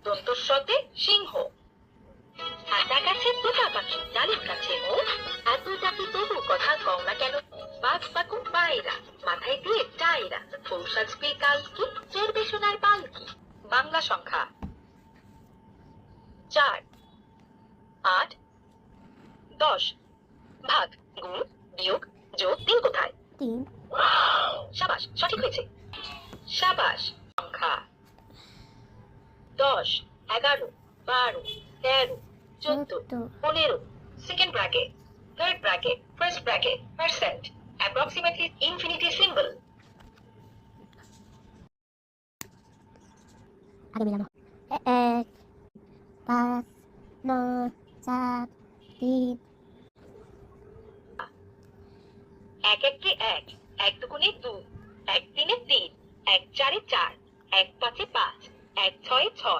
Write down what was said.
দন্তস্বতে সিংহ। আতা গাছে তোতা পাখি, ডালিম গাছে মৌ, এত ডাকি তবু কথা কও না কেন? বাজ পাকু পায়রা, মাথায় দিয়ে টায়রা, ফুল সাজবে কালকি, চড়বে সোনার পালকি। বাংলা সংখ্যা 4, 8, 10। ভাগ, গুণ, বিয়োগ, যোগ, দিন কোথায়? 3, সাবাস, সঠিক হয়েছে। সাবাস। সংখ্যা 10, 11, 12, 13, 14, 15। Second bracket, third bracket, first bracket, percent, approximately infinity symbol. আগে মিলানো 1, 5, 9, 7, 3, এক একে এক, এক দুগুণে দুই, এক তিনে তিন, এক চারে চার, এক পাঁচে পাঁচ, এক ছয়ে ছয়,